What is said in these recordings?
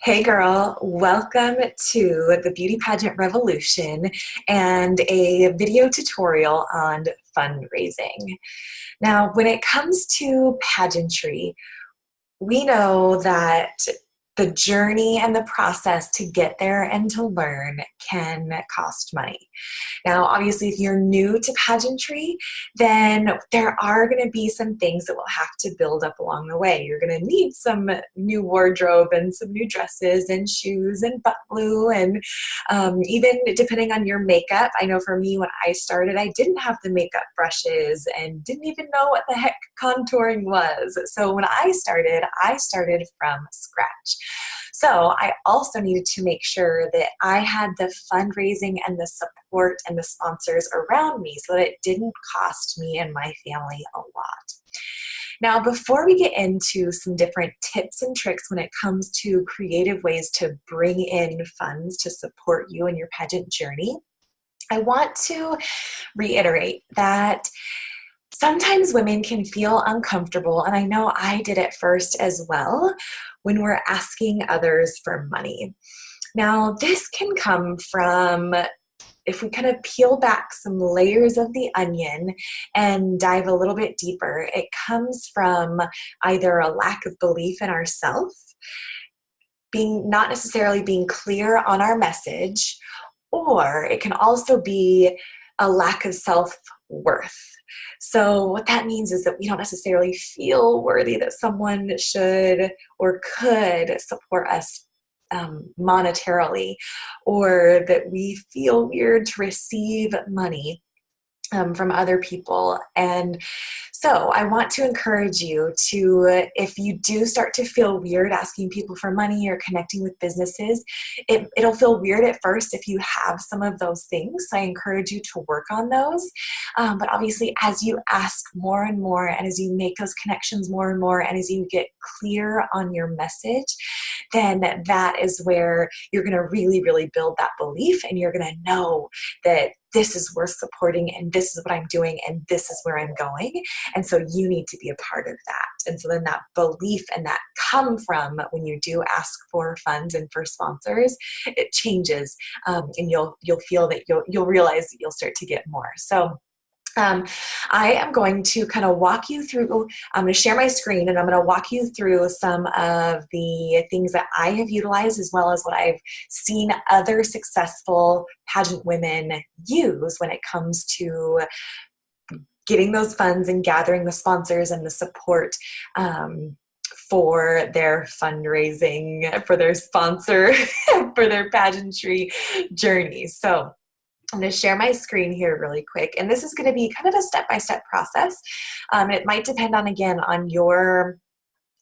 Hey girl, welcome to the Beauty Pageant Revolution and a video tutorial on fundraising. Now, when it comes to pageantry, we know that the journey and the process to get there and to learn can cost money. Now, obviously, if you're new to pageantry, then there are going to be some things that we'll have to build up along the way. You're going to need some new wardrobe and some new dresses and shoes and butt glue and even depending on your makeup. I know for me, when I started, I didn't have the makeup brushes and didn't even know what the heck contouring was. So when I started from scratch. So I also needed to make sure that I had the fundraising and the support and the sponsors around me so that it didn't cost me and my family a lot. Now, before we get into some different tips and tricks when it comes to creative ways to bring in funds to support you in your pageant journey, I want to reiterate that sometimes women can feel uncomfortable, and I know I did at first as well, when we're asking others for money. Now, this can come from, if we kind of peel back some layers of the onion and dive a little bit deeper, it comes from either a lack of belief in ourselves, not necessarily being clear on our message, or it can also be a lack of self-worth. So what that means is that we don't necessarily feel worthy that someone should or could support us monetarily, or that we feel weird to receive money from other people. And so I want to encourage you to, if you do start to feel weird asking people for money or connecting with businesses, it'll feel weird at first if you have some of those things. So I encourage you to work on those. But obviously, as you ask more and more, and as you make those connections more and more, and as you get clear on your message, then that is where you're going to really, really build that belief, and you're going to know that this is worth supporting, and this is what I'm doing, and this is where I'm going. And so you need to be a part of that. And so then that belief and that come from when you do ask for funds and for sponsors, it changes, and you'll feel that you'll realize that you'll start to get more. So I am going to kind of walk you through, I'm going to share my screen, and I'm going to walk you through some of the things that I have utilized, as well as what I've seen other successful pageant women use when it comes to getting those funds and gathering the sponsors and the support for their fundraising, for their sponsor, for their pageantry journey. So I'm going to share my screen here really quick, and this is going to be kind of a step-by-step process. It might depend on, again, on your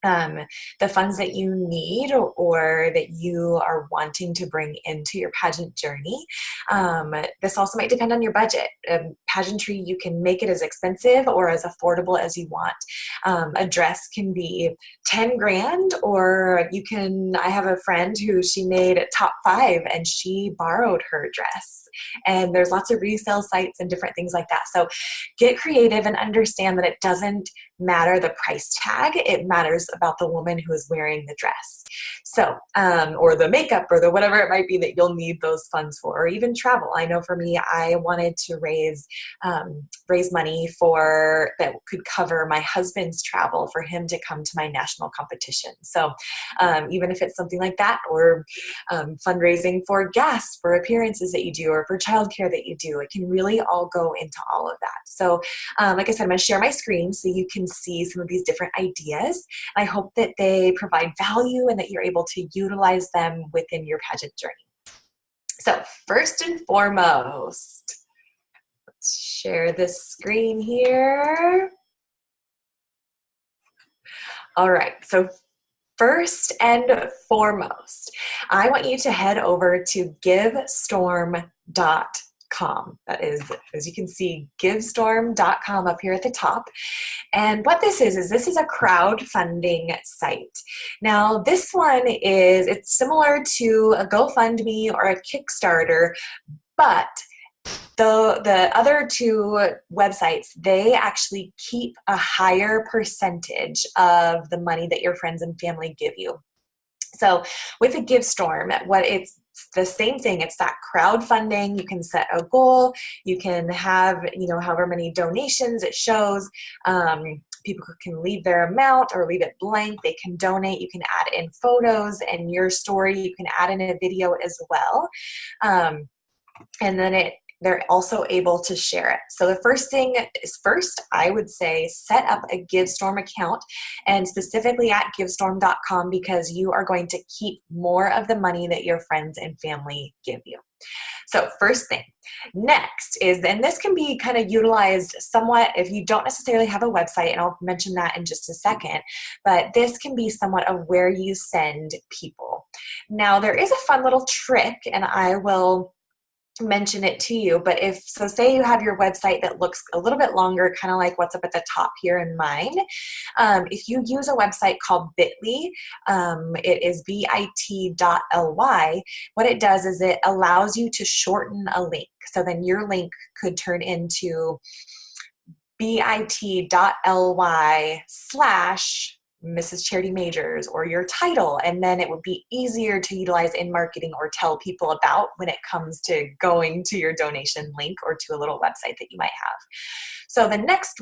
the funds that you need or that you are wanting to bring into your pageant journey. This also might depend on your budget. Pageantry, you can make it as expensive or as affordable as you want. A dress can be 10 grand, or I have a friend who she made a top 5 and she borrowed her dress. And there's lots of resale sites and different things like that. So get creative and understand that it doesn't matter the price tag. It matters about the woman who is wearing the dress. So, or the makeup, or the whatever it might be that you'll need those funds for, or even travel. I know for me, I wanted to raise money that could cover my husband's travel for him to come to my national competition. So even if it's something like that, or fundraising for gas for appearances that you do, or for childcare that you do, it can really all go into all of that. So like I said, I'm going to share my screen so you can see some of these different ideas. I hope that they provide value and that you're able to utilize them within your pageant journey. So first and foremost, let's share this screen here. All right, so first and foremost, I want you to head over to GiveStorm.com. That is, as you can see, GiveStorm.com up here at the top. And what this is a crowdfunding site. Now, this one it's similar to a GoFundMe or a Kickstarter, but the other two websites, they actually keep a higher percentage of the money that your friends and family give you. So with a GiveStorm, what it's the same thing. It's that crowdfunding. You can set a goal. You can have, however many donations it shows. People can leave their amount or leave it blank. They can donate. You can add in photos and your story. You can add in a video as well. And then they're also able to share it. So the first thing is I would say set up a GiveStorm account, and specifically at GiveStorm.com, because you are going to keep more of the money that your friends and family give you. So first thing. Next is, and this can be kind of utilized somewhat if you don't necessarily have a website, and I'll mention that in just a second, but this can be somewhat of where you send people. Now there is a fun little trick, and I will mention it to you, but say you have your website that looks a little bit longer, kind of like what's up at the top here in mine. If you use a website called Bitly, it is bit.ly, what it does is it allows you to shorten a link. So then your link could turn into bit.ly/Mrs. Charity Majors, or your title, and then it would be easier to utilize in marketing or tell people about when it comes to going to your donation link or to a little website that you might have. So the next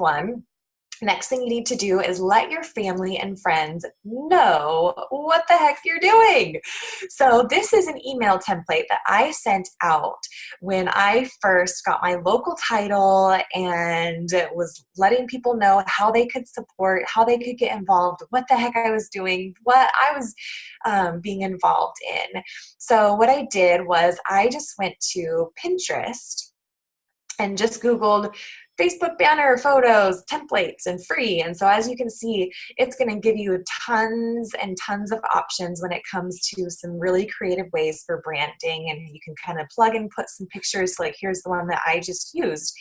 thing you need to do is let your family and friends know what the heck you're doing. So this is an email template that I sent out when I first got my local title and was letting people know how they could support, how they could get involved, what the heck I was doing, what I was being involved in. So what I did was I just went to Pinterest and just Googled Facebook banner photos, templates, and free. And so as you can see, it's going to give you tons and tons of options when it comes to some really creative ways for branding. And you can kind of plug and put some pictures. Like here's the one that I just used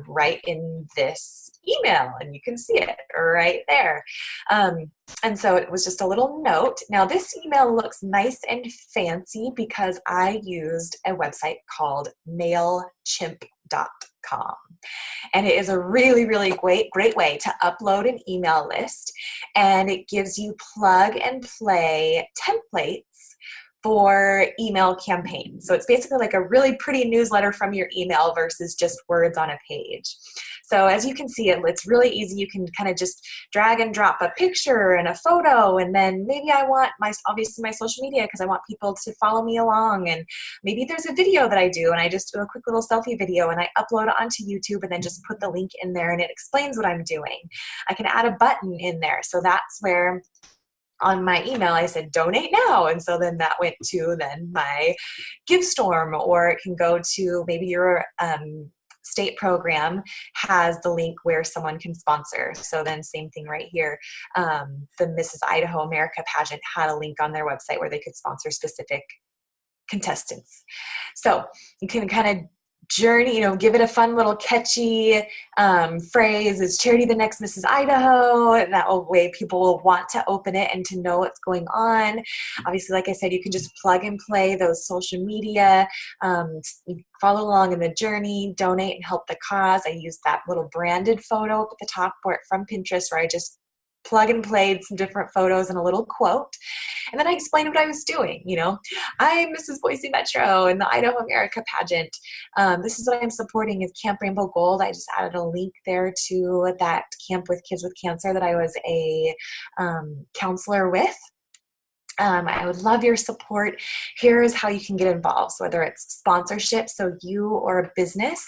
right in this email, and you can see it right there. And so it was just a little note. Now this email looks nice and fancy because I used a website called MailChimp.com. And it is a really, really great way to upload an email list, and it gives you plug and play templates for email campaigns. So it's basically like a really pretty newsletter from your email versus just words on a page. So as you can see, it's really easy. You can kind of just drag and drop a picture and a photo, and then maybe I want obviously my social media because I want people to follow me along, and maybe there's a video that I do and I just do a quick little selfie video and I upload it onto YouTube and then just put the link in there and it explains what I'm doing. I can add a button in there. So that's where on my email I said donate now, and so then that went to then my GiveStorm, or it can go to maybe your state program has the link where someone can sponsor. So then same thing right here. The Mrs. Idaho America pageant had a link on their website where they could sponsor specific contestants. So you can kind of journey, give it a fun little catchy phrase. Is charity the next Mrs. Idaho? And that way people will want to open it and to know what's going on. Obviously, like I said, you can just plug and play those social media, follow along in the journey, donate and help the cause. I used that little branded photo up at the top from Pinterest where I just plug and played some different photos and a little quote. And then I explained what I was doing. I'm Mrs. Boise Metro in the Idaho America pageant. This is what I'm supporting is Camp Rainbow Gold. I just added a link there to that camp with kids with cancer that I was a counselor with. I would love your support. Here's how you can get involved, so whether it's sponsorship, so you or a business,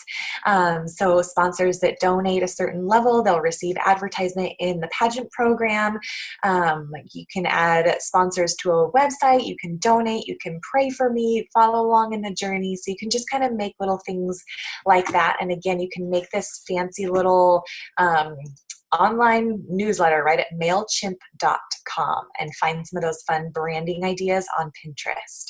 so sponsors that donate a certain level, they'll receive advertisement in the pageant program. You can add sponsors to a website, you can donate, you can pray for me, follow along in the journey, so you can just kind of make little things like that. And again, you can make this fancy little online newsletter right at MailChimp.com and find some of those fun branding ideas on Pinterest.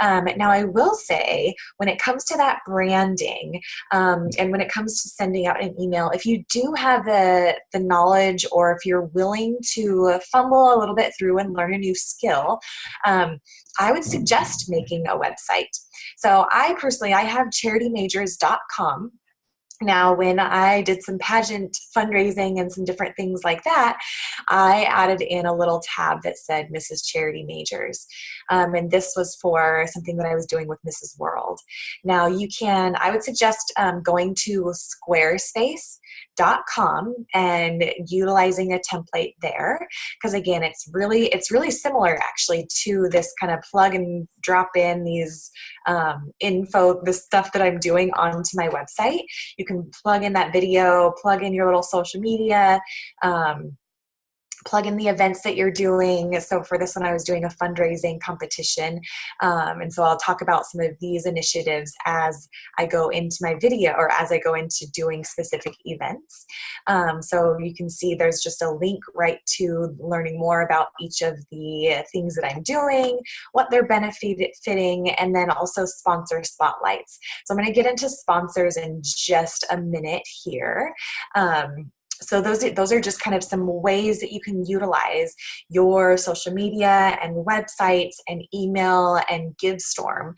Now, I will say, when it comes to that branding and when it comes to sending out an email, if you do have the knowledge, or if you're willing to fumble a little bit through and learn a new skill, I would suggest making a website. So I have CharityMajors.com. Now, when I did some pageant fundraising and some different things like that, I added in a little tab that said Mrs. Charity Majors. And this was for something that I was doing with Mrs. World. Now, I would suggest going to squarespace.com and utilizing a template there, because again, it's really similar actually to this kind of plug and drop in these the stuff that I'm doing onto my website. You can plug in that video, plug in your little social media, plug in the events that you're doing. So for this one, I was doing a fundraising competition. And so I'll talk about some of these initiatives as I go into my video or as I go into doing specific events. So you can see there's just a link right to learning more about each of the things that I'm doing, what they're benefiting, and then also sponsor spotlights. So I'm going to get into sponsors in just a minute here. So those are just kind of some ways that you can utilize your social media and websites and email and GiveStorm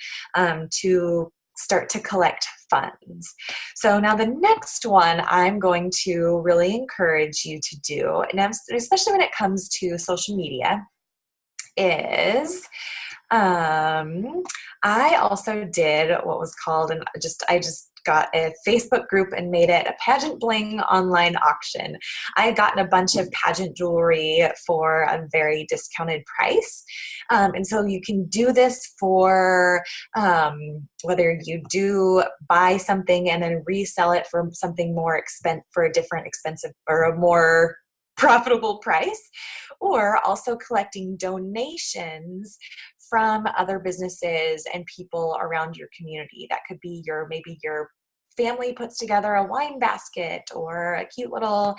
to start to collect funds. So now the next one I'm going to really encourage you to do, and especially when it comes to social media, is I also did what was called, I just got a Facebook group and made it a Pageant Bling online auction. I had gotten a bunch of pageant jewelry for a very discounted price. And so you can do this for whether you do buy something and then resell it for something more for a different expensive or a more profitable price, or also collecting donations from other businesses and people around your community. That could be maybe your family puts together a wine basket or a cute little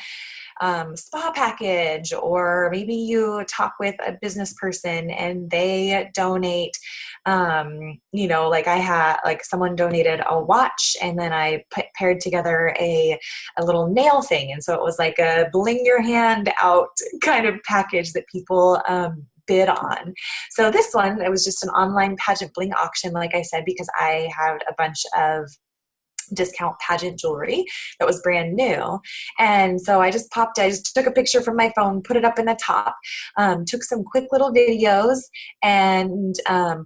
spa package, or maybe you talk with a business person and they donate, like someone donated a watch, and then I paired together a little nail thing. And so it was like a bling your hand out kind of package that people bid on. So this one, it was just an online pageant bling auction, like I said, because I had a bunch of discount pageant jewelry that was brand new. And so I just took a picture from my phone, put it up in the top, took some quick little videos and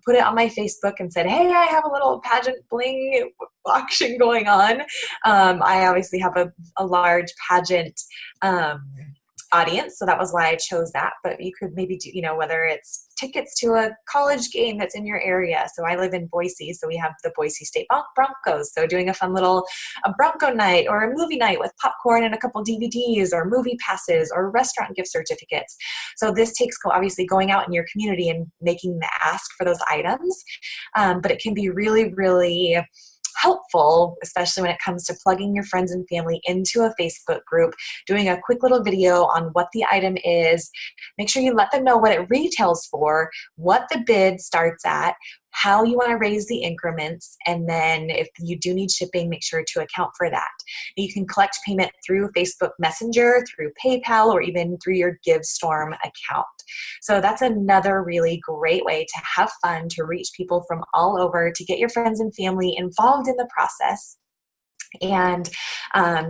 put it on my Facebook and said, hey, I have a little pageant bling auction going on. I obviously have a large pageant audience, so that was why I chose that. But you could maybe do, whether it's tickets to a college game that's in your area. So I live in Boise, so we have the Boise State Broncos. So doing a fun little Bronco night or a movie night with popcorn and a couple DVDs or movie passes or restaurant gift certificates. So this takes obviously going out in your community and making the ask for those items. But it can be really, really helpful, especially when it comes to plugging your friends and family into a Facebook group, doing a quick little video on what the item is. Make sure you let them know what it retails for, what the bid starts at, how you want to raise the increments, and then if you do need shipping, make sure to account for that. You can collect payment through Facebook Messenger, through PayPal, or even through your GiveStorm account. So that's another really great way to have fun, to reach people from all over, to get your friends and family involved in the process, and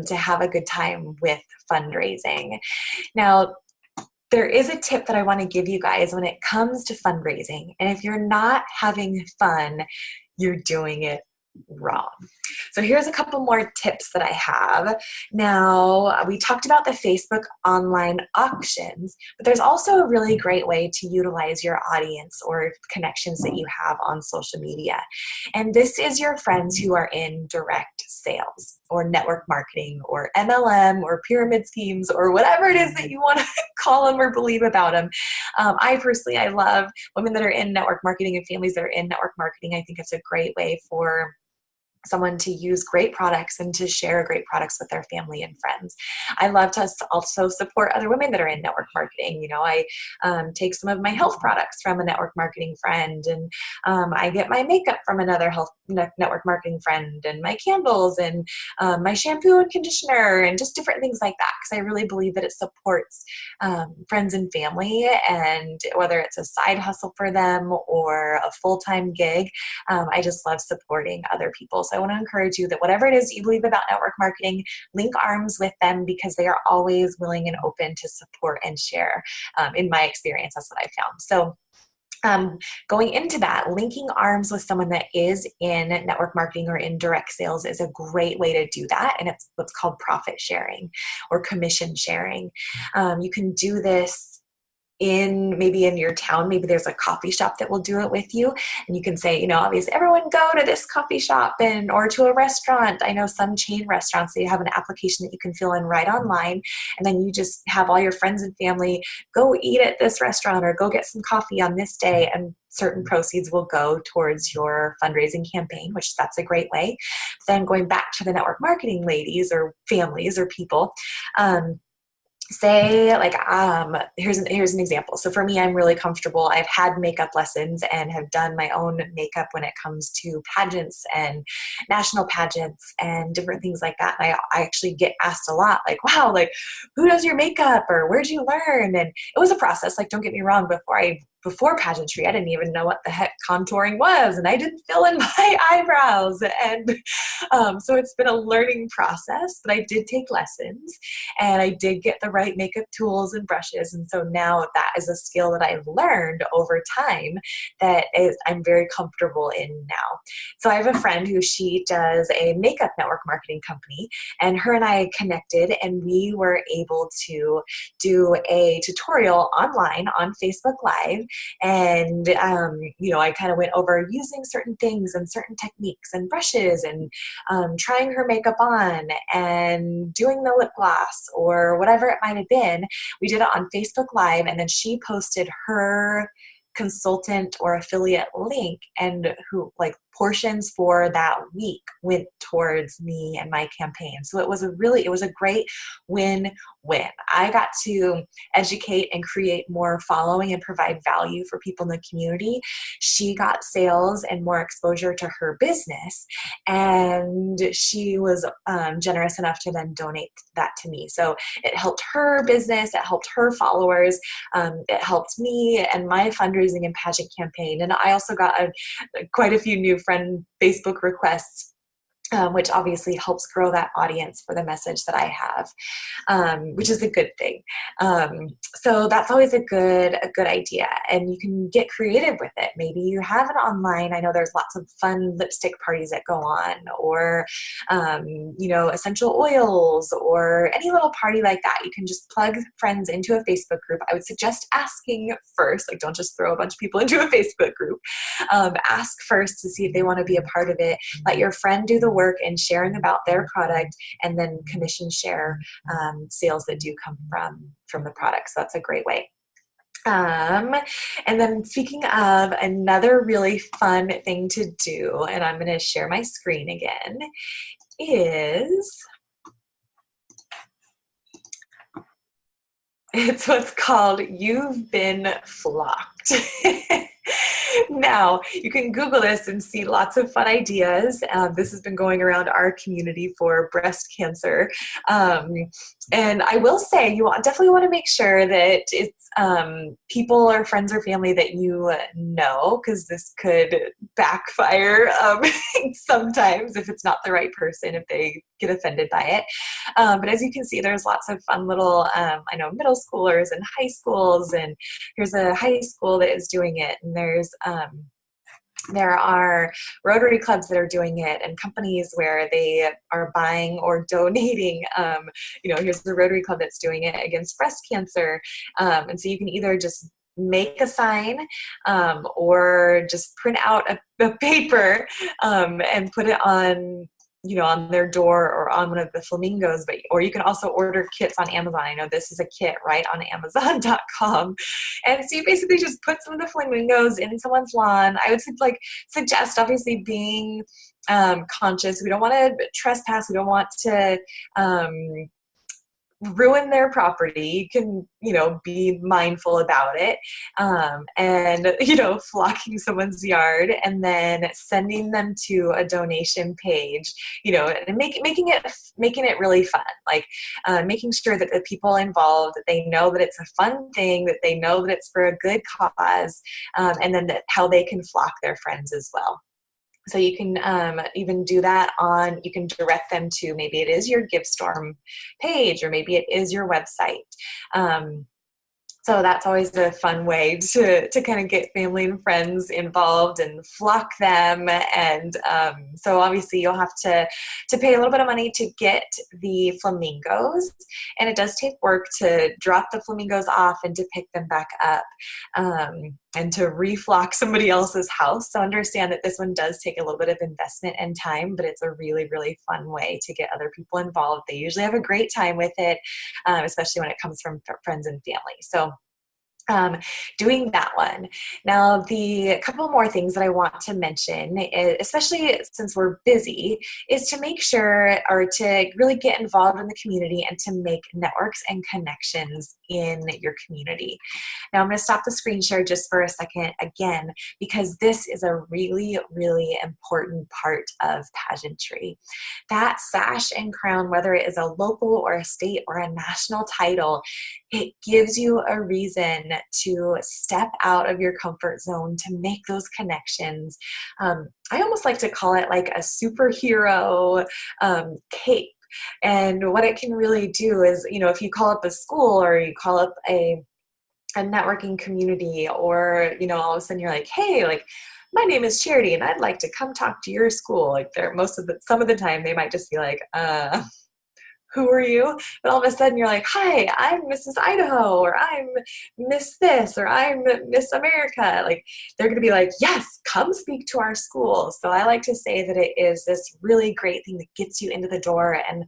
to have a good time with fundraising. Now, there is a tip that I want to give you guys when it comes to fundraising. And if you're not having fun, you're doing it wrong. So here's a couple more tips that I have. Now, we talked about the Facebook online auctions, but there's also a really great way to utilize your audience or connections that you have on social media. And this is your friends who are in direct sales or network marketing or MLM or pyramid schemes or whatever it is that you want to call them or believe about them. I love women that are in network marketing and families that are in network marketing. I think it's a great way for someone to use great products and to share great products with their family and friends. I love to also support other women that are in network marketing. I take some of my health products from a network marketing friend, and I get my makeup from another network marketing friend, and my candles and my shampoo and conditioner and just different things like that, because I really believe that it supports friends and family, and whether it's a side hustle for them or a full-time gig, I just love supporting other people. So I want to encourage you that whatever it is you believe about network marketing, link arms with them, because they are always willing and open to support and share. In my experience, that's what I found. So going into that, linking arms with someone that is in network marketing or in direct sales is a great way to do that. And it's what's called profit sharing or commission sharing. You can do this maybe in your town. Maybe there's a coffee shop that will do it with you, and you can say, obviously everyone go to this coffee shop or to a restaurant. I know some chain restaurants, they have an application that you can fill in right online, and then you just have all your friends and family go eat at this restaurant or go get some coffee on this day, and certain proceeds will go towards your fundraising campaign, which that's a great way. Then going back to the network marketing ladies or families or people, say like, here's an example. So for me, I'm really comfortable. I've had makeup lessons and have done my own makeup when it comes to pageants and national pageants and different things like that. And I actually get asked a lot, like, wow, like, who does your makeup, or where'd you learn? And it was a process. Like, don't get me wrong, before pageantry, I didn't even know what the heck contouring was, and I didn't fill in my eyebrows. And so it's been a learning process, but I did take lessons and I did get the right makeup tools and brushes. And so now that is a skill that I've learned over time I'm very comfortable in now. So I have a friend who she does a makeup network marketing company, and her and I connected, and we were able to do a tutorial online on Facebook Live. And, I kind of went over using certain things and certain techniques and brushes and trying her makeup on and doing the lip gloss or whatever it might have been. We did it on Facebook Live, and then she posted her consultant or affiliate link, and portions for that week went towards me and my campaign. So it was a great win-win. I got to educate and create more following and provide value for people in the community. She got sales and more exposure to her business, and she was generous enough to then donate that to me. So it helped her business, it helped her followers, it helped me and my fundraising and pageant campaign. And I also got quite a few new friend Facebook requests, which obviously helps grow that audience for the message that I have, which is a good thing. So that's always a good idea, and you can get creative with it. Maybe you have an online, I know there's lots of fun lipstick parties that go on, or, essential oils, or any little party like that. You can just plug friends into a Facebook group. I would suggest asking first, don't just throw a bunch of people into a Facebook group. Ask first to see if they want to be a part of it. Let your friend do the work in sharing about their product, and then commission share sales that do come from the product. So that's a great way. And then speaking of another really fun thing to do, and I'm going to share my screen again, it's what's called You've Been Flocked. Now, you can Google this and see lots of fun ideas. This has been going around our community for breast cancer. And I will say, you definitely want to make sure that it's people or friends or family that you know, because this could backfire sometimes if it's not the right person, if they get offended by it. But as you can see, there's lots of fun little, I know, middle schoolers and high schools, and here's a high school that is doing it, and there are Rotary clubs that are doing it, and companies where they are buying or donating. Here's the Rotary club that's doing it against breast cancer. And so you can either just make a sign or just print out a paper and put it on their door or on one of the flamingos, or you can also order kits on Amazon. I know this is a kit right on Amazon.com. And so you basically just put some of the flamingos in someone's lawn. I would suggest obviously being conscious. We don't want to trespass. We don't want to ruin their property. You can, be mindful about it. And, flocking someone's yard and then sending them to a donation page, and making it really fun. Making sure that the people involved, that they know that it's a fun thing, that they know that it's for a good cause, and then how they can flock their friends as well. So you can even do that you can direct them to, maybe it is your GiveStorm page, or maybe it is your website. So that's always a fun way to kind of get family and friends involved and flock them. And so obviously you'll have to pay a little bit of money to get the flamingos, and it does take work to drop the flamingos off and to pick them back up, and to reflock somebody else's house. So understand that this one does take a little bit of investment and time, but it's a really, really fun way to get other people involved. They usually have a great time with it, especially when it comes from friends and family. So doing that one. Now, the couple more things that I want to mention, especially since we're busy, is to make sure, or to really get involved in the community and to make networks and connections in your community. Now, I'm going to stop the screen share just for a second again, because this is a really, really important part of pageantry. That sash and crown, whether it is a local or a state or a national title, it gives you a reason to step out of your comfort zone, to make those connections. I almost like to call it like a superhero cape. And what it can really do is, if you call up a school, or you call up a networking community, or, all of a sudden you're like, hey, like, my name is Charity and I'd like to come talk to your school. Like, some of the time they might just be like, who are you? But all of a sudden you're like, hi, I'm Mrs. Idaho, or I'm Miss this, or I'm Miss America. Like, they're going to be like, yes, come speak to our school. So I like to say that it is this really great thing that gets you into the door and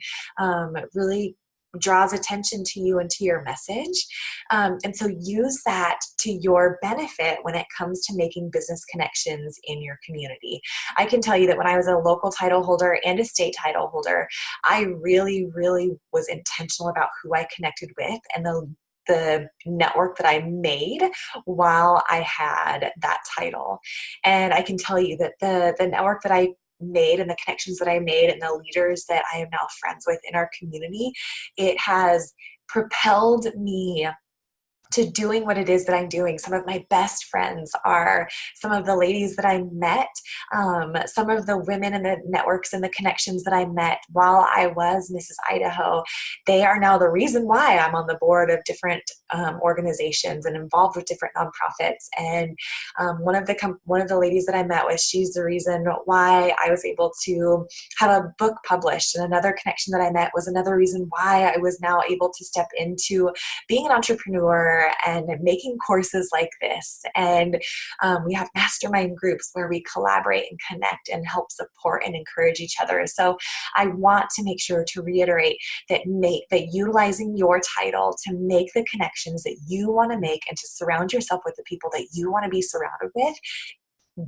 really draws attention to you and to your message. And so use that to your benefit when it comes to making business connections in your community. I can tell you that when I was a local title holder and a state title holder, I really, really was intentional about who I connected with and the network that I made while I had that title. And I can tell you that the network that I made and the connections that I made and the leaders that I am now friends with in our community, it has propelled me to doing what it is that I'm doing. Some of my best friends are some of the ladies that I met, some of the women and the networks and the connections that I met while I was Mrs. Idaho. They are now the reason why I'm on the board of different organizations and involved with different nonprofits. And one of the ladies that I met with, she's the reason why I was able to have a book published. And another connection that I met was another reason why I was now able to step into being an entrepreneur and making courses like this. And we have mastermind groups where we collaborate and connect and help support and encourage each other. So I want to make sure to reiterate that utilizing your title to make the connections that you want to make and to surround yourself with the people that you want to be surrounded with,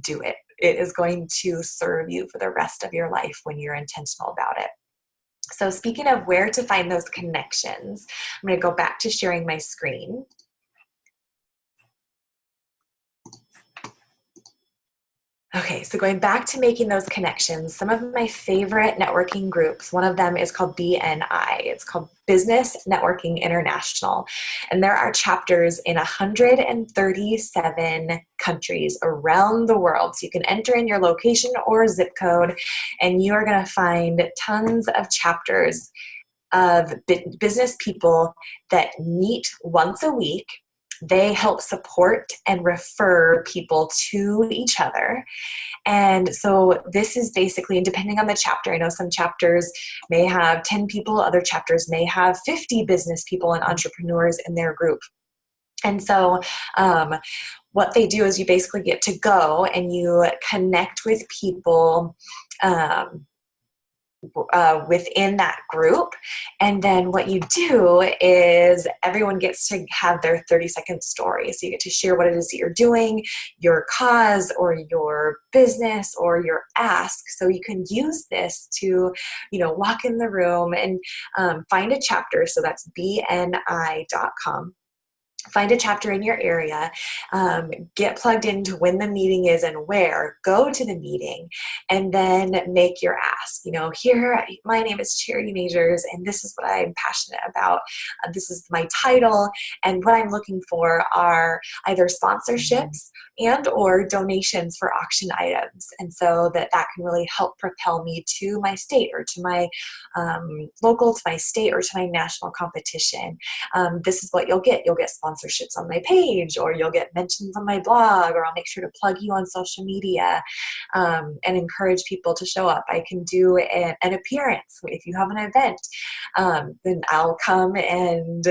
do it. It is going to serve you for the rest of your life when you're intentional about it. So speaking of where to find those connections, I'm going to go back to sharing my screen. Okay, so going back to making those connections, some of my favorite networking groups, one of them is called BNI. It's called Business Networking International. And there are chapters in 137 countries around the world. So you can enter in your location or zip code, and you are going to find tons of chapters of business people that meet once a week. They help support and refer people to each other. And so this is basically, and depending on the chapter, I know some chapters may have 10 people, other chapters may have 50 business people and entrepreneurs in their group. And so what they do is you basically get to go and you connect with people within that group. And then what you do is everyone gets to have their 30-second story. So you get to share what it is that you're doing, your cause or your business or your ask. So you can use this to, walk in the room and find a chapter. So that's bni.com. find a chapter in your area, get plugged into when the meeting is and where, go to the meeting, and then make your ask. Here, my name is Charity Majors, and this is what I'm passionate about. This is my title, and what I'm looking for are either sponsorships and or donations for auction items. And so that can really help propel me to my state, or to my local, to my state, or to my national competition. This is what you'll get. You'll get sponsorships on my page, or you'll get mentions on my blog, or I'll make sure to plug you on social media, and encourage people to show up. I can do an appearance. If you have an event, then I'll come and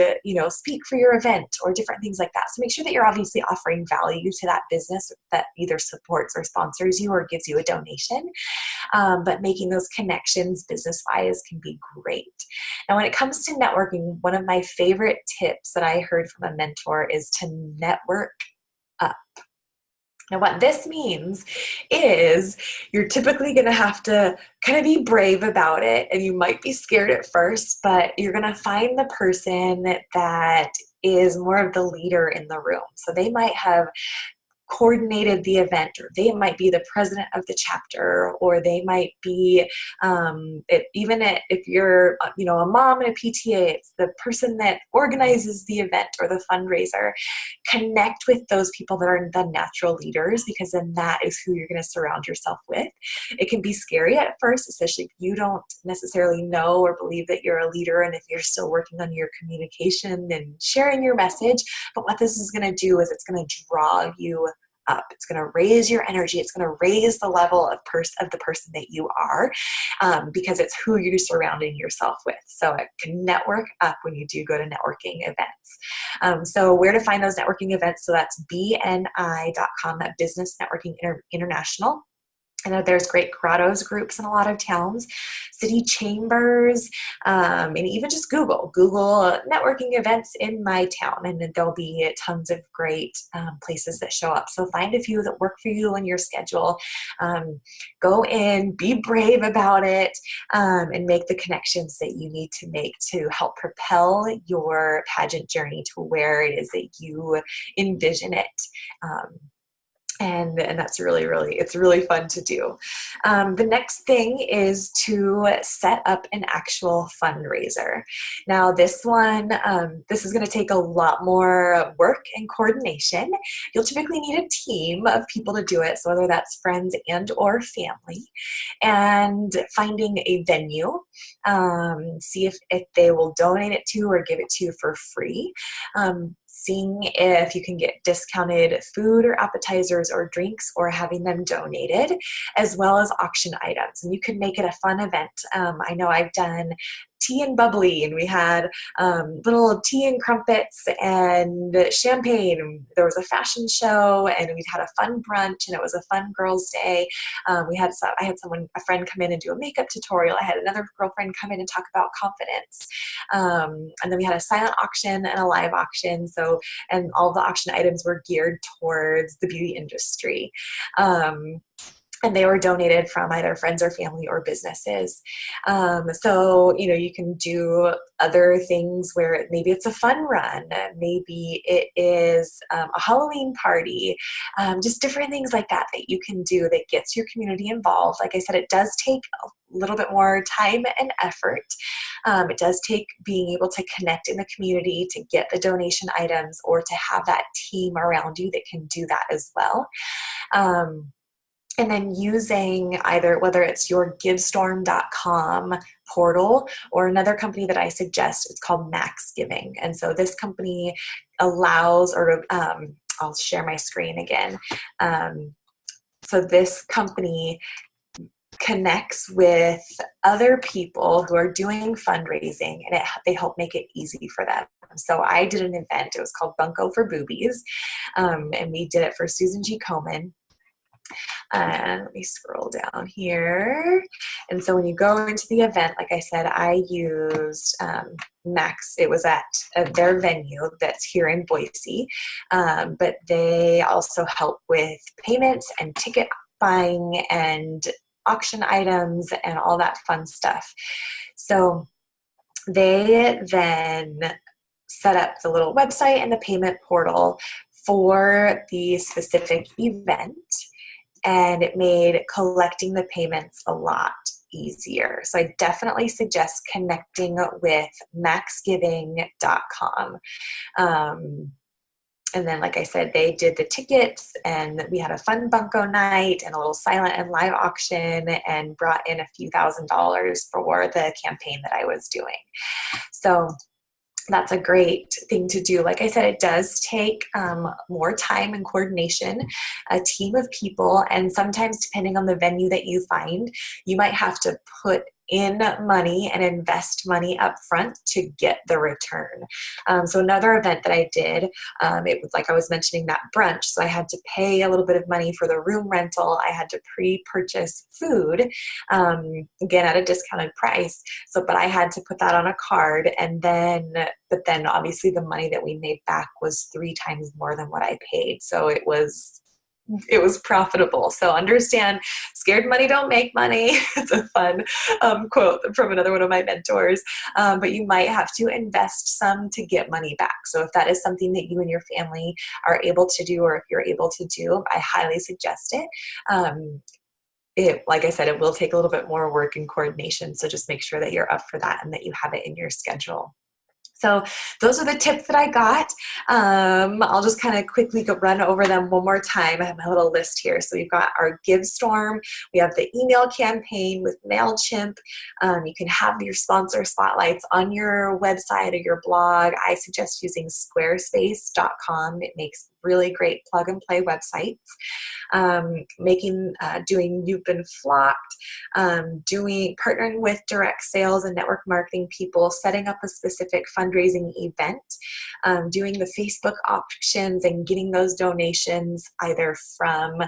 speak for your event, or different things like that. So make sure that you're obviously offering value to that business that either supports or sponsors you or gives you a donation. But making those connections business-wise can be great. Now, when it comes to networking, one of my favorite tips that I heard from a mentor is to network up. Now, what this means is you're typically going to have to kind of be brave about it, and you might be scared at first, but you're going to find the person that is more of the leader in the room. So they might have coordinated the event, or they might be the president of the chapter, or they might be if you're a mom in a PTA, it's the person that organizes the event or the fundraiser. Connect with those people that are the natural leaders, because then that is who you're going to surround yourself with. It can be scary at first, especially if you don't necessarily know or believe that you're a leader, and if you're still working on your communication and sharing your message. But what this is going to do is it's going to draw you up. It's going to raise your energy. It's going to raise the level of the person that you are, because it's who you're surrounding yourself with. So it can network up when you do go to networking events. So where to find those networking events? So that's bni.com, that Business Networking International. I know there's great grottos groups in a lot of towns, city chambers, and even just Google networking events in my town, and there'll be tons of great places that show up. So find a few that work for you on your schedule. Go in, be brave about it, and make the connections that you need to make to help propel your pageant journey to where it is that you envision it. And that's really, it's really fun to do. The next thing is to set up an actual fundraiser. Now this one, this is going to take a lot more work and coordination. You'll typically need a team of people to do it, so whether that's friends and or family, and finding a venue, see if they will donate it to or give it to you for free. Seeing if you can get discounted food or appetizers or drinks, or having them donated, as well as auction items. And you can make it a fun event. I know I've done tea and bubbly, and we had little tea and crumpets and champagne. There was a fashion show, and we had a fun brunch, and it was a fun girls' day. I had a friend come in and do a makeup tutorial. I had another girlfriend come in and talk about confidence. And then we had a silent auction and a live auction. And all the auction items were geared towards the beauty industry. And they were donated from either friends or family or businesses. So, you can do other things where maybe it's a fun run, maybe it is a Halloween party, just different things like that you can do that gets your community involved. Like I said, it does take a little bit more time and effort. It does take being able to connect in the community to get the donation items, or to have that team around you that can do that as well. And then using whether it's your GiveStormcom portal, or another company that I suggest, it's called Max Giving. And so this company allows, I'll share my screen again. So this company connects with other people who are doing fundraising, and they help make it easy for them. So I did an event. It was called Bunko for Boobies, and we did it for Susan G. Komen. And let me scroll down here. And so when you go into the event, like I said, I used Max. It was at their venue that's here in Boise, but they also help with payments and ticket buying and auction items and all that fun stuff. So they then set up the little website and the payment portal for the specific event, and it made collecting the payments a lot easier. So I definitely suggest connecting with maxgiving.com. And then, like I said, they did the tickets, and we had a fun bunko night and a little silent and live auction, and brought in a few $1,000s for the campaign that I was doing. So that's a great thing to do. Like I said, it does take more time and coordination, a team of people, and sometimes depending on the venue that you find, you might have to put in money and invest money up front to get the return. So another event that I did, it was like I was mentioning that brunch. So I had to pay a little bit of money for the room rental. I had to pre-purchase food, again at a discounted price. So, but I had to put that on a card, and but then obviously the money that we made back was 3 times more than what I paid. So it was profitable. So understand, scared money don't make money. It's a fun quote from another one of my mentors. But you might have to invest some to get money back. So if that is something that you and your family are able to do, or if you're able to do, I highly suggest it. Like I said, it will take a little bit more work and coordination. So just make sure that you're up for that and that you have it in your schedule. So those are the tips that I got. I'll just kind of quickly run over them one more time. I have my little list here. So we've got our GiveStorm. We have the email campaign with MailChimp. You can have your sponsor spotlights on your website or your blog. I suggest using squarespace.com. It makes really great plug and play websites. Doing You've Been Flocked, partnering with direct sales and network marketing people, setting up a specific fundraising event, doing the Facebook auctions and getting those donations either from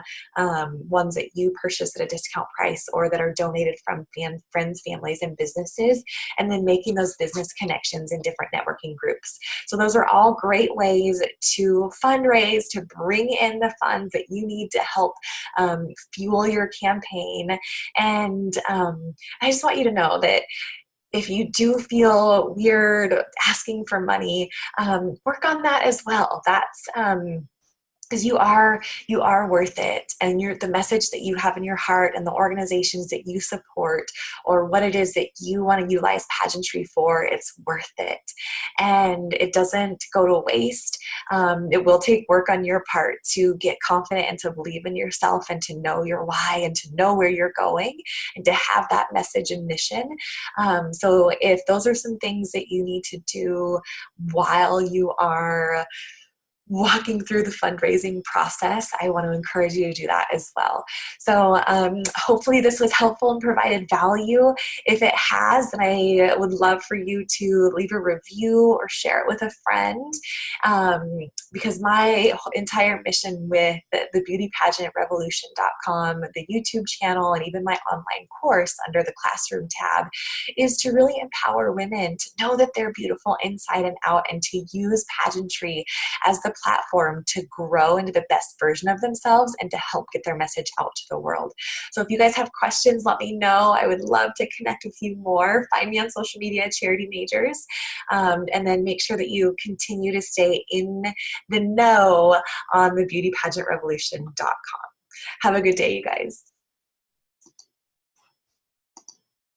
ones that you purchase at a discount price or that are donated from friends, families, and businesses, and then making those business connections in different networking groups. So those are all great ways to fundraise, to bring in the funds that you need to help fuel your campaign. And I just want you to know that if you do feel weird asking for money, work on that as well. That's because you are worth it, and the message that you have in your heart and the organizations that you support, or what it is that you want to utilize pageantry for, it's worth it, and it doesn't go to waste. It will take work on your part to get confident and to believe in yourself and to know your why and to know where you're going and to have that message and mission. So if those are some things that you need to do while you are walking through the fundraising process, I want to encourage you to do that as well. So hopefully this was helpful and provided value. If it has, then I would love for you to leave a review or share it with a friend, because my entire mission with the beautypageantrevolution.com, the YouTube channel, and even my online course under the classroom tab is to really empower women to know that they're beautiful inside and out, and to use pageantry as the platform to grow into the best version of themselves and to help get their message out to the world. So if you guys have questions, let me know. I would love to connect with you more. Find me on social media, Charity Majors, and then make sure that you continue to stay in the know on the beautypageantrevolution.com. Have a good day, you guys.